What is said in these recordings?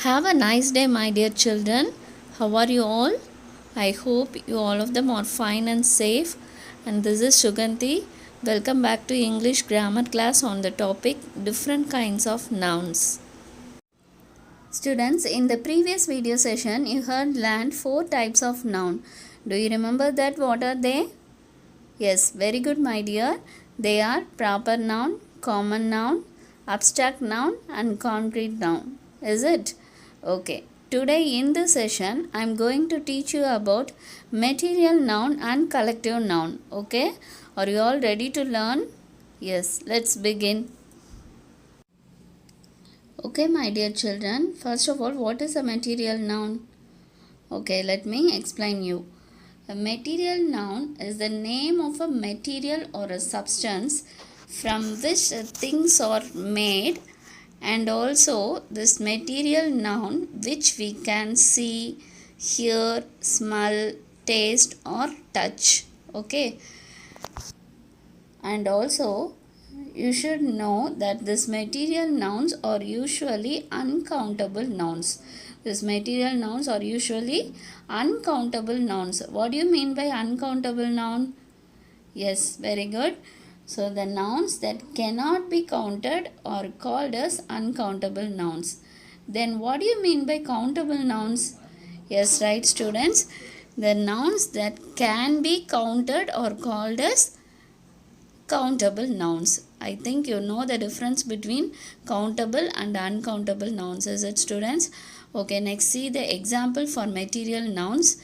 Have a nice day, my dear children. How are you all? I hope you all of them are fine and safe. And this is Suganti. Welcome back to English grammar class on the topic different kinds of nouns. Students, in the previous video session, you heard learned 4 types of noun. Do you remember that? What are they? Yes, very good, my dear. They are proper noun, common noun, abstract noun, and concrete noun. Is it? Okay. Today in this session, I am going to teach you about material noun and collective noun. Okay? Are you all ready to learn? Yes, let's begin. Okay, my dear children. First of all, what is a material noun? Okay, let me explain you. A material noun is the name of a material or a substance from which things are made, and also this material noun which we can see, hear, smell, taste or touch. Okay, and also you should know that these material nouns are usually uncountable nouns. These material nouns are usually uncountable nouns. What do you mean by uncountable noun? Yes, very good. So the nouns that cannot be counted are called as uncountable nouns. Then what do you mean by countable nouns? Yes, right, students. The nouns that can be counted are called as countable nouns. I think you know the difference between countable and uncountable nouns. Is it, students? Okay, next see the example for material nouns.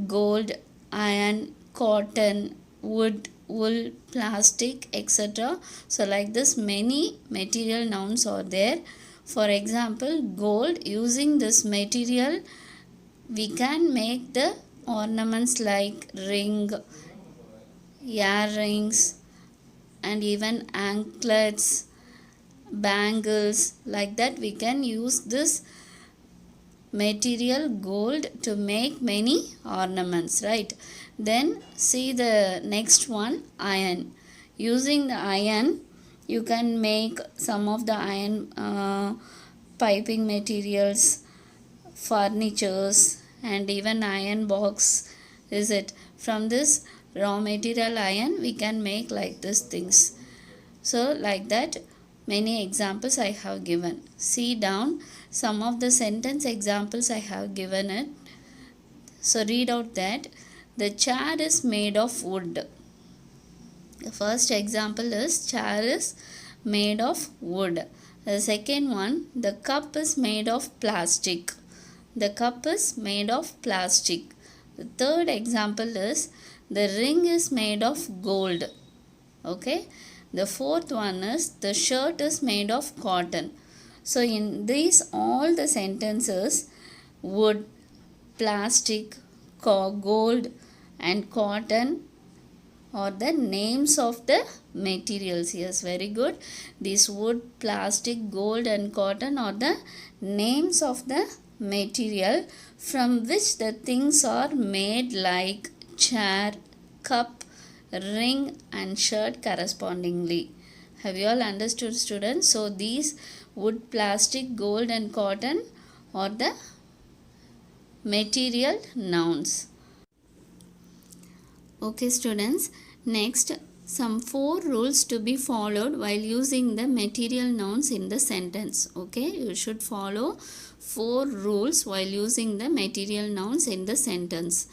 Gold, iron, cotton, wood, wool, plastic, etc. So like this many material nouns are there. For example, gold, using this material we can make the ornaments like ring, earrings, and even anklets, bangles. Like that we can use this material gold to make many ornaments, right? Then see the next one, iron. Using the iron you can make some of the iron piping materials, furnitures, and even iron box. Is it? From this raw material iron we can make like these things. So like that many examples I have given. See down some of the sentence examples I have given it. So read out that the chair is made of wood. The first example is chair is made of wood. The second one, the cup is made of plastic. The cup is made of plastic. The third example is the ring is made of gold. Okay. The fourth one is the shirt is made of cotton. So in these all the sentences, wood, plastic, gold and cotton are the names of the materials. Yes, very good. These wood, plastic, gold and cotton are the names of the material from which the things are made, like chair, cup, ring and shirt correspondingly. Have you all understood, students? So these wood, plastic, gold and cotton are the material nouns. Okay, students. Next, some 4 rules to be followed while using the material nouns in the sentence. Okay, you should follow 4 rules while using the material nouns in the sentence.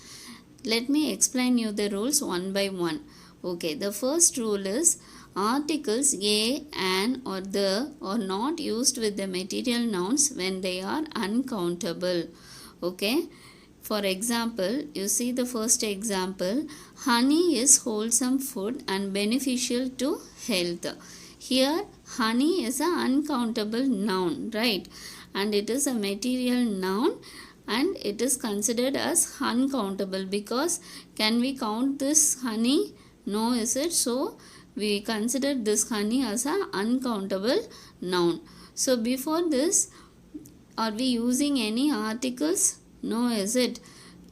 Let me explain you the rules one by one. Okay, the first rule is articles a, an or the are not used with the material nouns when they are uncountable. Okay, for example, you see the first example, honey is wholesome food and beneficial to health. Here honey is an uncountable noun, right? And it is a material noun and it is considered as uncountable because can we count this honey? No, is it? So we consider this honey as an uncountable noun. So before this, are we using any articles? No, is it?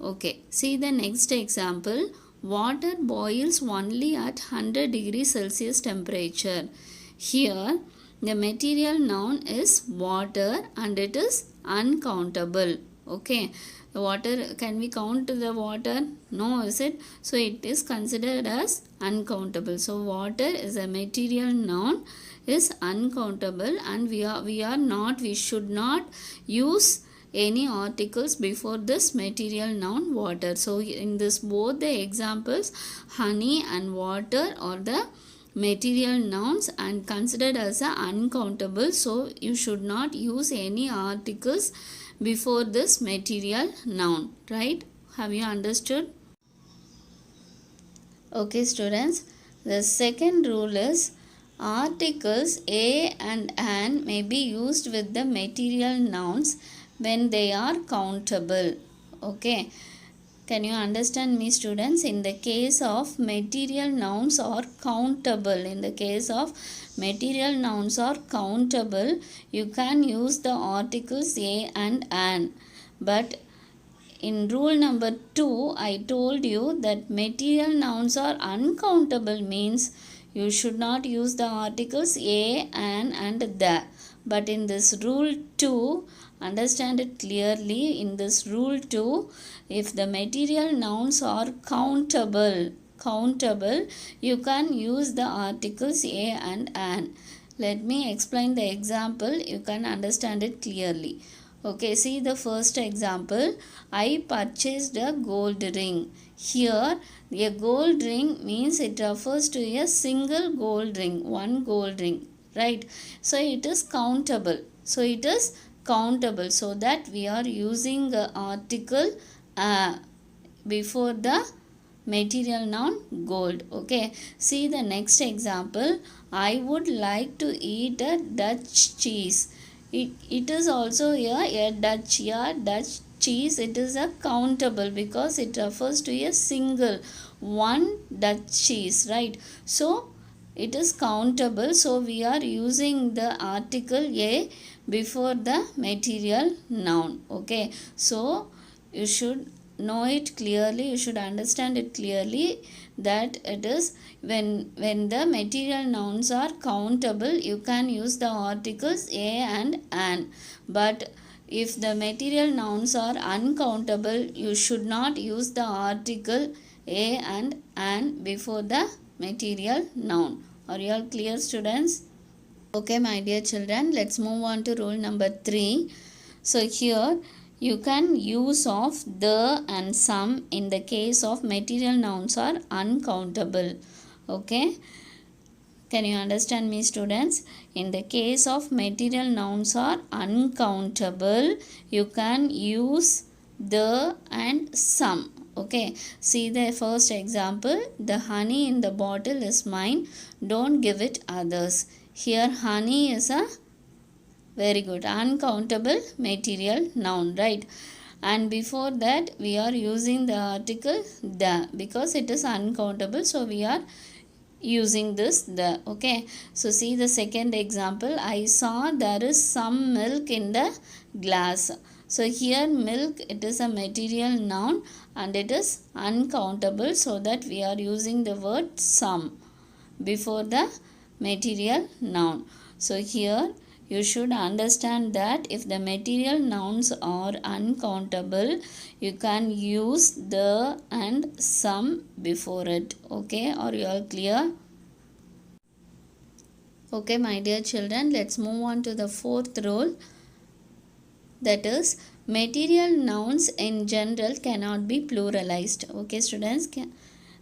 Okay, see the next example. Water boils only at 100 degrees Celsius temperature. Here The material noun is water and it is uncountable. Okay. The water, can we count the water? No, is it? So it is considered as uncountable. So water is a material noun, is uncountable, and we should not use any articles before this material noun water. So in this both the examples, honey and water are the material nouns and considered as a uncountable. So you should not use any articles before this material noun, right? Have you understood? Okay students, the second rule is articles a and an may be used with the material nouns when they are countable. Okay. Can you understand me students? In the case of material nouns are countable, in the case of material nouns are countable, you can use the articles a and an. But in rule number 2, I told you that material nouns are uncountable means you should not use the articles a, an and the. But in this rule 2, understand it clearly, in this rule 2, if the material nouns are countable, you can use the articles a and an. Let me explain the example, you can understand it clearly. Okay, see the first example. I purchased a gold ring. Here, a gold ring means it refers to a single gold ring, one gold ring, right? So it is countable. So it is countable. So that we are using the article before the material noun gold. Okay, see the next example. I would like to eat a Dutch cheese. It is also a Dutch cheese. It is a countable because it refers to a single one Dutch cheese, right? So it is countable. So we are using the article a before the material noun. Okay, so you should know it clearly, you should understand it clearly that it is when the material nouns are countable, you can use the articles a and an. But if the material nouns are uncountable, you should not use the article a and an before the material noun. Are you all clear students? Okay my dear children, let's move on to rule number 3. So here you can use of the and some in the case of material nouns are uncountable. Okay. Can you understand me students? In the case of material nouns are uncountable, you can use the and some. Okay. See the first example. The honey in the bottle is mine. Don't give it others. Here honey is a very good uncountable material noun, right? And before that we are using the article the because it is uncountable, so we are using this the. Okay, so see the second example. I saw there is some milk in the glass. So here milk, it is a material noun and it is uncountable, so that we are using the word some before the material noun. So here you should understand that if the material nouns are uncountable, you can use the and some before it. Okay, are you all clear? Okay my dear children, let's move on to the fourth rule. That is, material nouns in general cannot be pluralized. Okay students,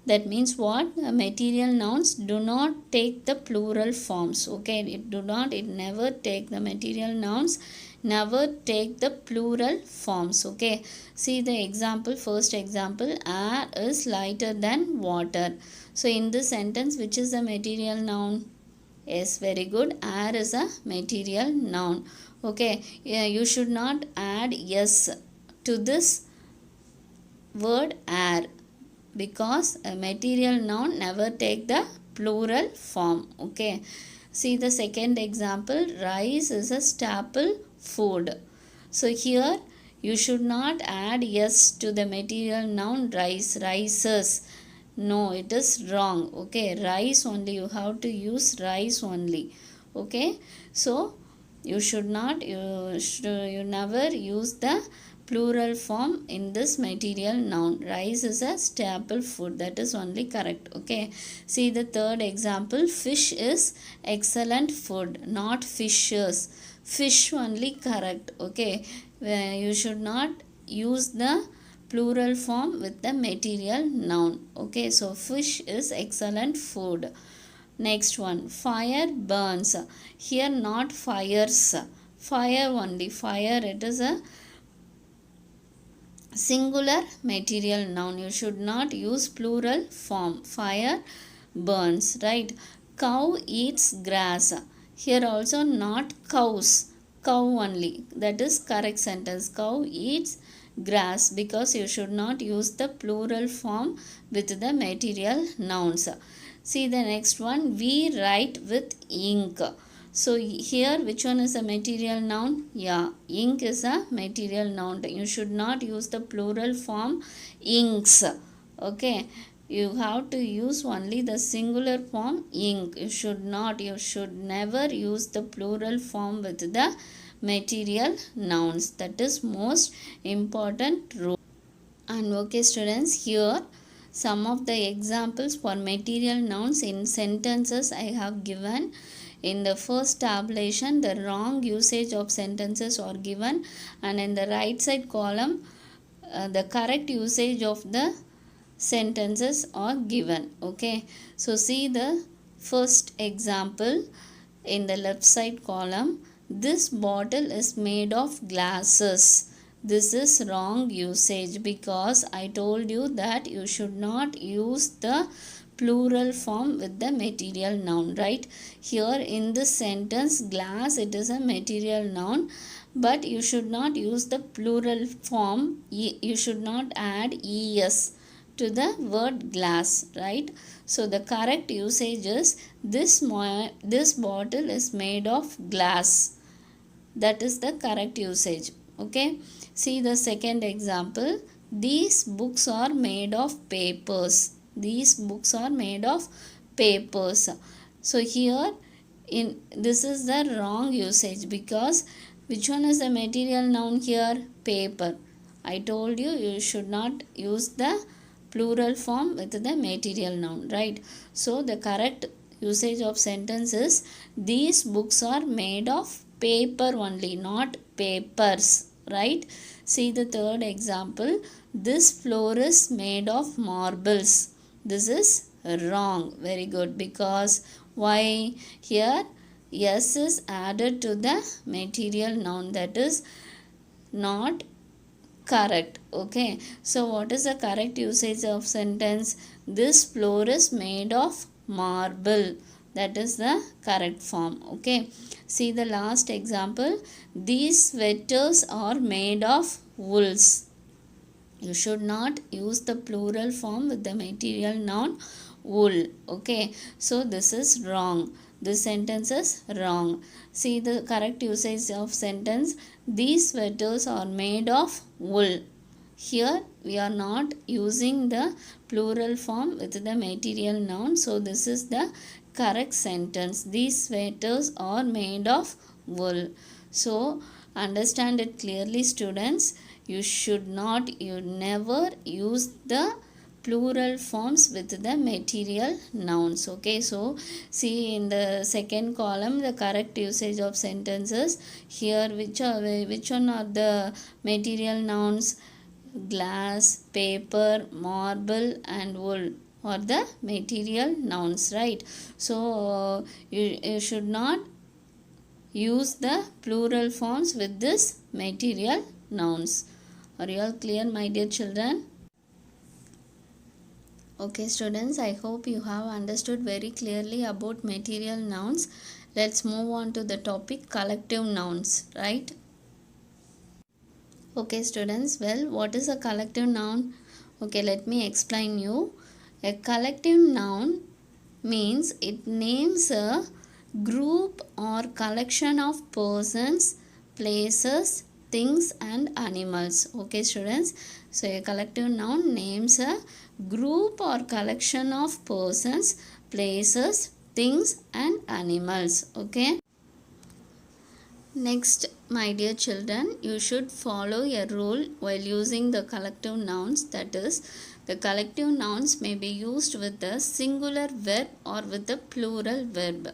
that means what? Material nouns do not take the plural forms. Okay, it never take the material nouns, never take the plural forms. Okay, see the example, first example, air is lighter than water. So in this sentence, which is the material noun? Yes, very good. Air is a material noun. Okay, yeah, you should not add yes to this word air, because a material noun never take the plural form. Okay, see the second example. Rice is a staple food. So here you should not add yes to the material noun rice, rices. No, it is wrong. Okay, rice only, you have to use rice only. Okay, so you should not, you never use the plural form in this material noun. Rice is a staple food. That is only correct. Okay, see the third example. Fish is excellent food, not fishes. Fish only correct. Okay, you should not use the plural form with the material noun. Okay, so fish is excellent food. Next one, fire burns. Here not fires. Fire only. Fire, it is a singular material noun. You should not use plural form. Fire burns, right? Cow eats grass. Here also not cows. Cow only. That is correct sentence. Cow eats grass, because you should not use the plural form with the material nouns. See the next one. We write with ink. So here which one is a material noun? Yeah, ink is a material noun. You should not use the plural form inks. Okay, you have to use only the singular form ink. You should never use the plural form with the material nouns. That is most important rule. And okay students, here some of the examples for material nouns in sentences I have given. In the first tabulation, the wrong usage of sentences are given, and in the right side column, the correct usage of the sentences are given. Okay, so see the first example in the left side column. This bottle is made of glasses. This is wrong usage, because I told you that you should not use the plural form with the material noun, right? Here in this sentence, glass, it is a material noun, but you should not use the plural form. You should not add es to the word glass, right? So the correct usage is this bottle is made of glass. That is the correct usage. Okay, see the second example. These books are made of papers. These books are made of papers. So here in this is the wrong usage, because which one is the material noun here? Paper. I told you you should not use the plural form with the material noun, right? So the correct usage of sentence is these books are made of paper only, not papers, right? See the third example. This floor is made of marbles. This is wrong. Very good. Because why? Here s is added to the material noun. That is not correct. Okay, so what is the correct usage of sentence? This floor is made of marble. That is the correct form. Okay, see the last example. These sweaters are made of wools. You should not use the plural form with the material noun wool. Okay, so this is wrong. This sentence is wrong. See the correct usage of sentence. These sweaters are made of wool. Here we are not using the plural form with the material noun. So this is the correct sentence. These sweaters are made of wool. So understand it clearly students. You never use the plural forms with the material nouns. Okay, so see in the second column the correct usage of sentences. Here which one are the material nouns? Glass, paper, marble and wool are the material nouns, right? So you should not use the plural forms with this material nouns. Are you all clear, my dear children? Okay students, I hope you have understood very clearly about material nouns. Let's move on to the topic collective nouns, right? Okay students, well, what is a collective noun? Okay, let me explain you. A collective noun means it names a group or collection of persons, places, things and animals. Okay students, so a collective noun names a group or collection of persons, places, things and animals. Okay, Next, my dear children, you should follow a rule while using the collective nouns. That is, the collective nouns may be used with a singular verb or with a plural verb.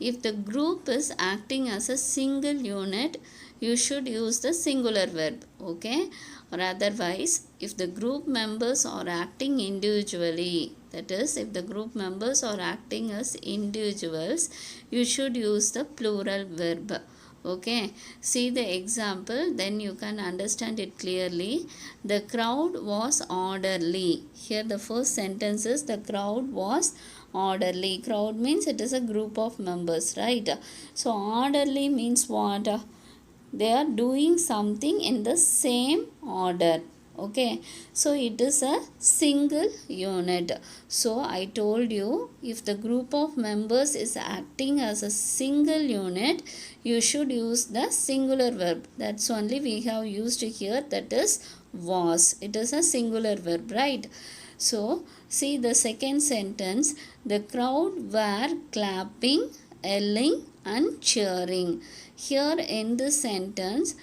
If the group is acting as a single unit, you should use the singular verb, okay? Or otherwise, if the group members are acting individually, that is, if the group members are acting as individuals, you should use the plural verb. Okay, see the example, then you can understand it clearly. The crowd was orderly. Here the first sentence is the crowd was orderly. Crowd means it is a group of members, right? So orderly means what? They are doing something in the same order. Okay, so it is a single unit. So I told you, if the group of members is acting as a single unit, you should use the singular verb. That's only we have used here, that is was. It is a singular verb, right? So see the second sentence, the crowd were clapping, yelling and cheering. Here in this sentence,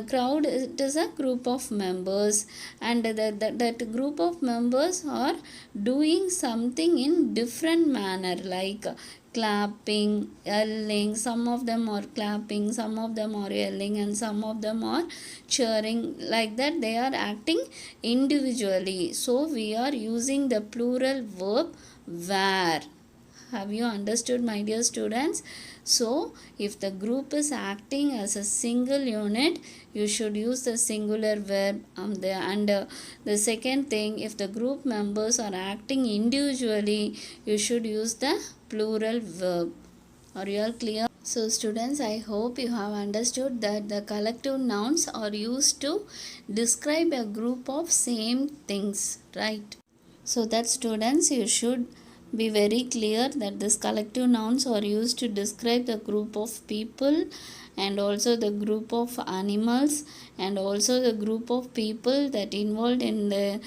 crowd, it is a group of members, and that group of members are doing something in different manner, like clapping, yelling. Some of them are clapping, some of them are yelling, and some of them are cheering. Like that, they are acting individually. So we are using the plural verb were. Have you understood, my dear students? So, if the group is acting as a single unit, you should use the singular verb. The second thing, if the group members are acting individually, you should use the plural verb. Are you all clear? So students, I hope you have understood that the collective nouns are used to describe a group of same things, right? So that students, you should be very clear that this collective nouns are used to describe the group of people, and also the group of animals, and also the group of people that involved in the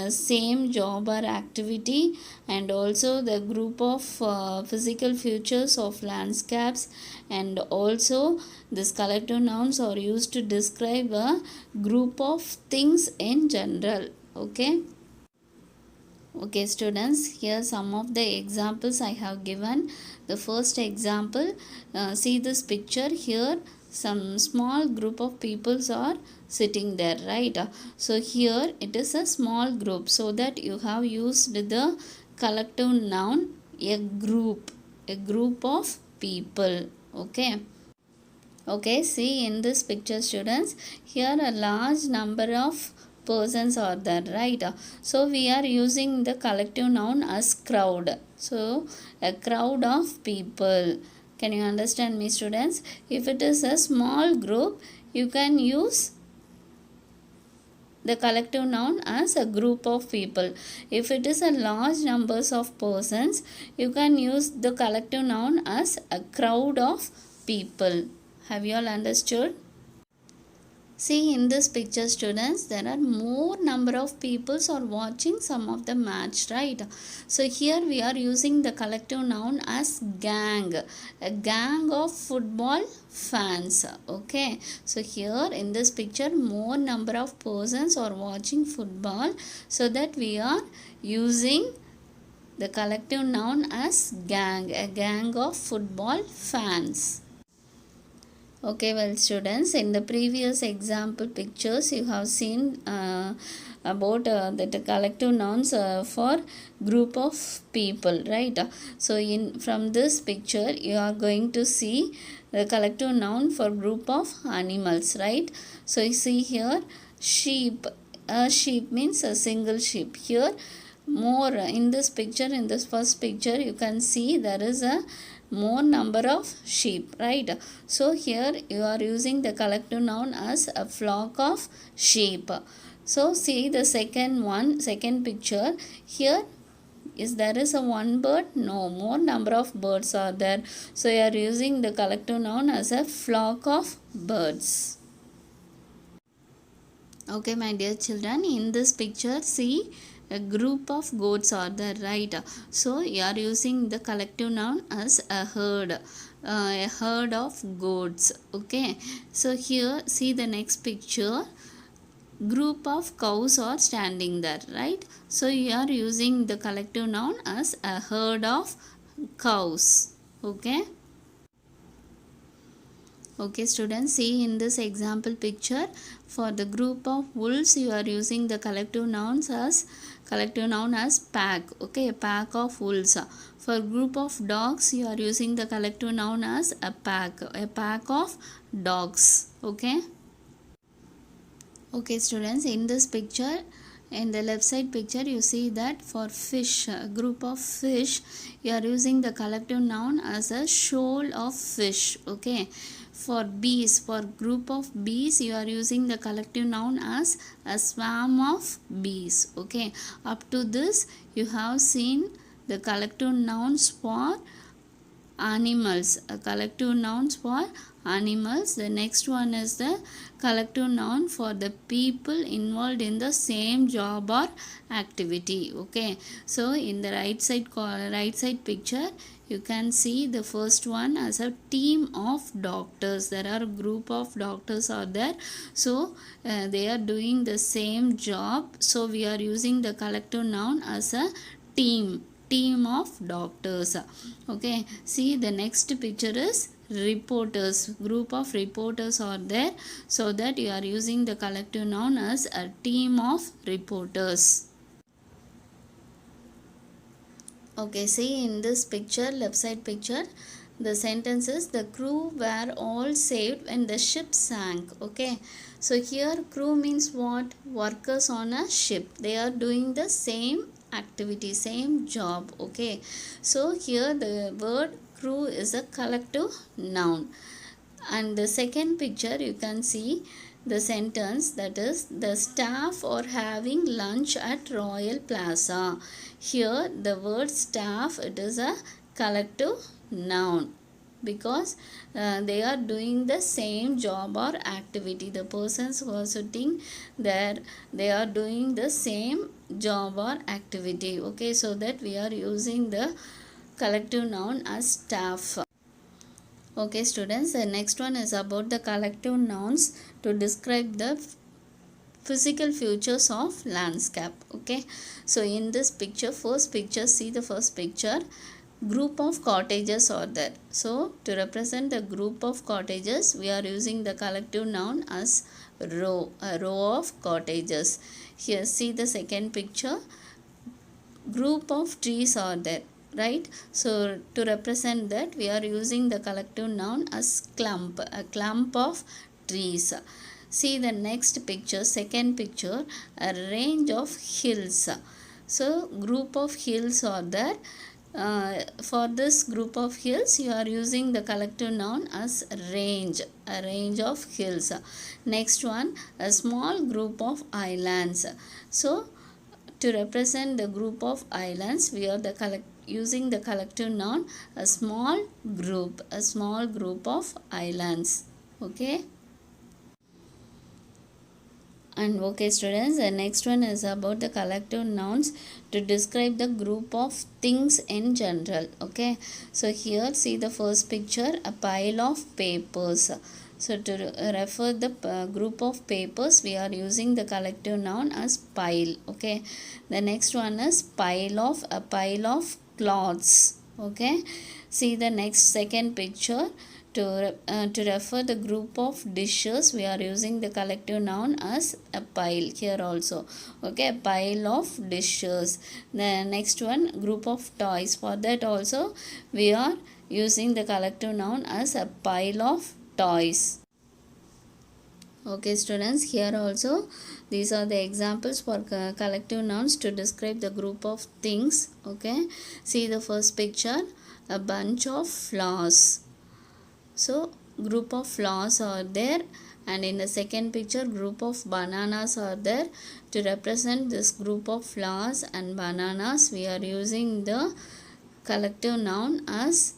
same job or activity, and also the group of physical features of landscapes, and also this collective nouns are used to describe a group of things in general. Okay students, here some of the examples I have given. The first example, see this picture here, some small group of peoples are sitting there, right? So here it is a small group, so that you have used the collective noun a group of people. Okay, see in this picture students, here a large number of persons are there, right? So we are using the collective noun as crowd. So a crowd of people. Can you understand me students? If it is a small group, you can use the collective noun as a group of people. If it is a large numbers of persons, you can use the collective noun as a crowd of people. Have you all understood? See in this picture students, there are more number of people are watching some of the match, right? So here we are using the collective noun as gang, a gang of football fans. Okay, so here in this picture more number of persons are watching football, so that we are using the collective noun as gang, a gang of football fans. Okay, well students, in the previous example pictures you have seen about the collective nouns for group of people, right? So from this picture you are going to see the collective noun for group of animals, right? So you see here sheep. Sheep means a single sheep. Here more in this picture, in this first picture you can see there is a more number of sheep, right? So here you are using the collective noun as a flock of sheep. So see the second picture. Here is there is a one bird? No, more number of birds are there. So you are using the collective noun as a flock of birds. Okay, my dear children, in this picture see a group of goats are there, right? So you are using the collective noun as a herd. a herd of goats. Okay, so here see the next picture, group of cows are standing there, right? So you are using the collective noun as a herd of cows. Okay. Okay students, see in this example picture, for the group of wolves you are using the collective noun as pack. Okay, a pack of wolves. For group of dogs you are using the collective noun as a pack of dogs. Okay. Okay students, in this picture, in the left side picture you see that for fish, a group of fish, you are using the collective noun as a shoal of fish. Okay. For bees, for group of bees you are using the collective noun as a swarm of bees. Okay, up to this you have seen the collective nouns for animals, a collective nouns for animals. The next one is the collective noun for the people involved in the same job or activity. Okay, so in the right side picture you can see the first one as a team of doctors. There are a group of doctors are there, so they are doing the same job, so we are using the collective noun as a team of doctors. Okay, see the next picture is reporters, group of reporters are there, so that you are using the collective noun as a team of reporters. Okay, see in this picture, left side picture, the sentence is the crew were all saved when the ship sank. Okay, so here crew means what? Workers on a ship, they are doing the same activity, same job. Okay, so here the word crew is a collective noun. And the second picture you can see the sentence, that is the staff are having lunch at Royal Plaza. Here the word staff, it is a collective noun because they are doing the same job or activity. The persons who are sitting there, they are doing the same job or activity. Okay, so that we are using the collective noun as staff. Okay students, the next one is about the collective nouns to describe the physical features of landscape. Okay, so in this picture, first picture, see the first picture, group of cottages are there. So to represent the group of cottages, we are using the collective noun as row, a row of cottages. Here see the second picture, group of trees are there, right? So to represent that, we are using the collective noun as clump, a clump of trees. See the next picture, second picture, a range of hills. So group of hills are there. For this group of hills you are using the collective noun as range, a range of hills. Next one, a small group of islands. So to represent the group of islands, we are using the collective noun a small group of islands. Okay. And okay students, the next one is about the collective nouns to describe the group of things in general. Okay, so here see the first picture, a pile of papers. So to refer the group of papers, we are using the collective noun as pile. Okay, the next one is a pile of cloths. Okay, see the next second picture, to refer the group of dishes, we are using the collective noun as a pile here also. Okay, a pile of dishes. The next one, group of toys. For that also we are using the collective noun as a pile of toys. Okay students, here also these are the examples for collective nouns to describe the group of things. Okay, see the first picture, a bunch of flowers. So group of flowers are there, and in the second picture group of bananas are there. To represent this group of flowers and bananas, we are using the collective noun as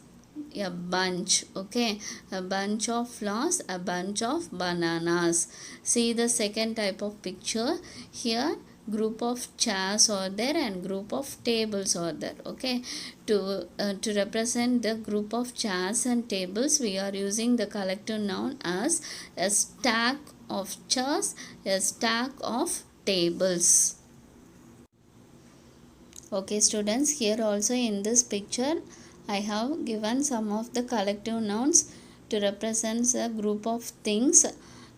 a bunch. Okay, a bunch of flowers, a bunch of bananas. See the second type of picture, here group of chairs are there and group of tables are there. Okay, to represent the group of chairs and tables, we are using the collective noun as a stack of chairs, a stack of tables. Okay students, here also in this picture I have given some of the collective nouns to represent a group of things,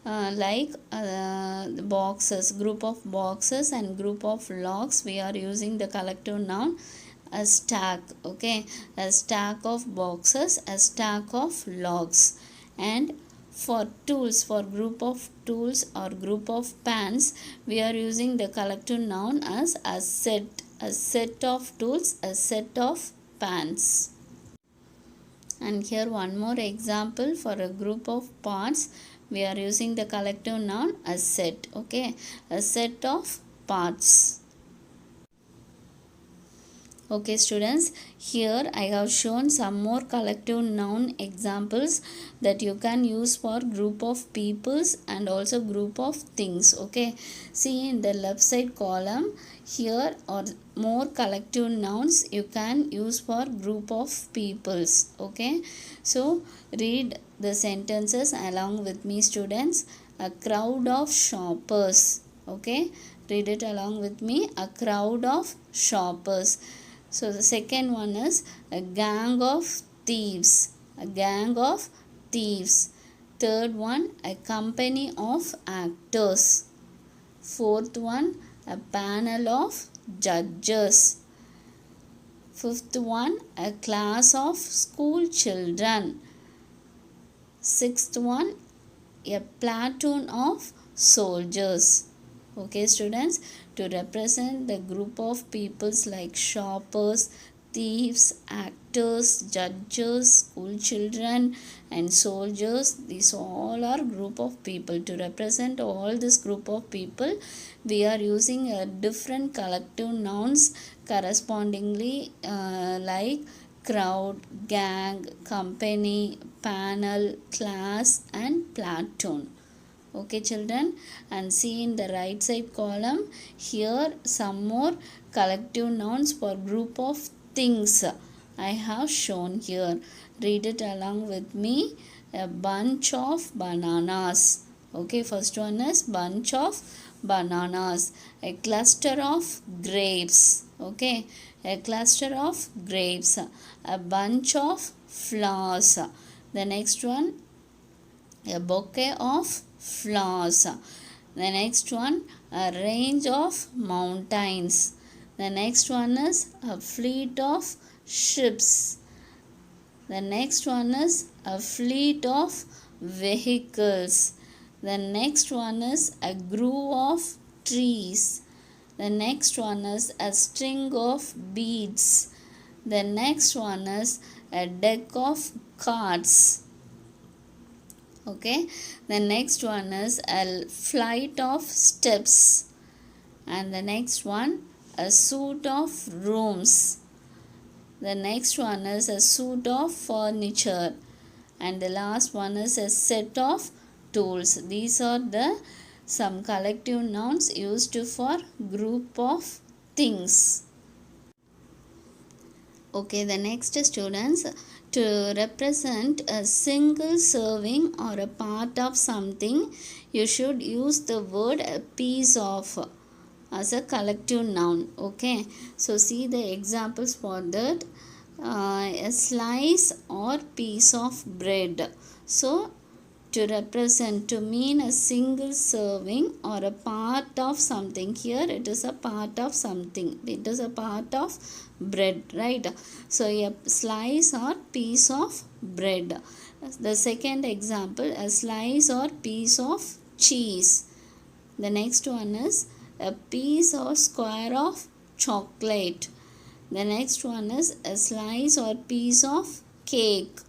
like boxes, group of boxes and group of logs. We are using the collective noun a stack. Okay, a stack of boxes, a stack of logs. And for tools, for group of tools or group of pans, we are using the collective noun as a set of tools, a set of pans. And here one more example, for a group of parts we are using the collective noun a set. Okay, a set of parts. Okay students, here I have shown some more collective noun examples that you can use for group of peoples and also group of things. Okay, see in the left side column, here are more collective nouns you can use for group of peoples. Okay, so read the sentences along with me students. A crowd of shoppers. Okay, read it along with me. A crowd of shoppers. So the second one is a gang of thieves. A gang of thieves. Third one, a company of actors. Fourth one, a panel of judges. Fifth one, a class of school children. Sixth one, a platoon of soldiers. Okay students, to represent the group of peoples like shoppers, thieves, actors, judges, school children and soldiers, these all are group of people. To represent all this group of people, we are using a different collective nouns correspondingly, like crowd, gang, company, panel, class and platoon. Okay children, and see in the right side column, here some more collective nouns for group of things I have shown here. Read it along with me. A bunch of bananas. Okay, first one is bunch of bananas. A cluster of grapes. Okay, a cluster of grapes. A bunch of flowers. The next one, a bouquet of flowers. The next one, a range of mountains. The next one is a fleet of ships. The next one is a fleet of vehicles. The next one is a grove of trees. The next one is a string of beads. The next one is a deck of cards. Okay, the next one is a flight of steps, and the next one a suit of rooms. The next one is a suit of furniture, and the last one is a set of tools. These are the some collective nouns used for group of things. Okay, the next students, to represent a single serving or a part of something, you should use the word a piece of as a collective noun. Okay, so see the examples for that. A slice or piece of bread. So to represent, to mean a single serving or a part of something, here it is a part of something, it is a part of bread, right? So a slice or piece of bread. The second example, a slice or piece of cheese. The next one is a piece or square of chocolate. The next one is a slice or piece of cake.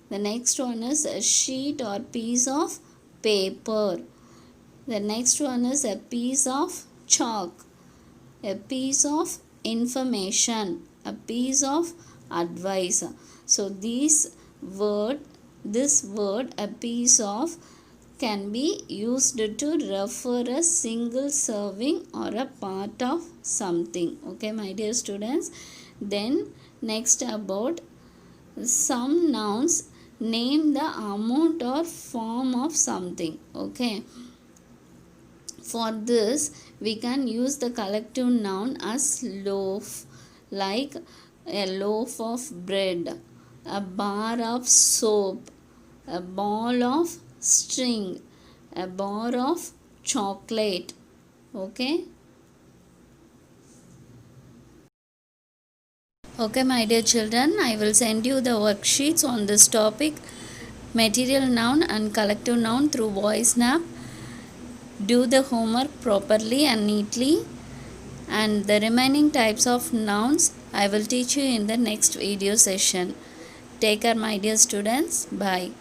The next one is a sheet or piece of paper. The next one is a piece of chalk, a piece of information, a piece of advice. So this word a piece of, can be used to refer a single serving or a part of something. Okay, my dear students. Then next, about some nouns name the amount or form of something. Okay, for this we can use the collective noun as loaf, like a loaf of bread, a bar of soap, a ball of string, a bar of chocolate. Okay. Okay, my dear children, I will send you the worksheets on this topic, material noun and collective noun, through voice snap. Do the homework properly and neatly, and the remaining types of nouns I will teach you in the next video session. Take care, my dear students. Bye.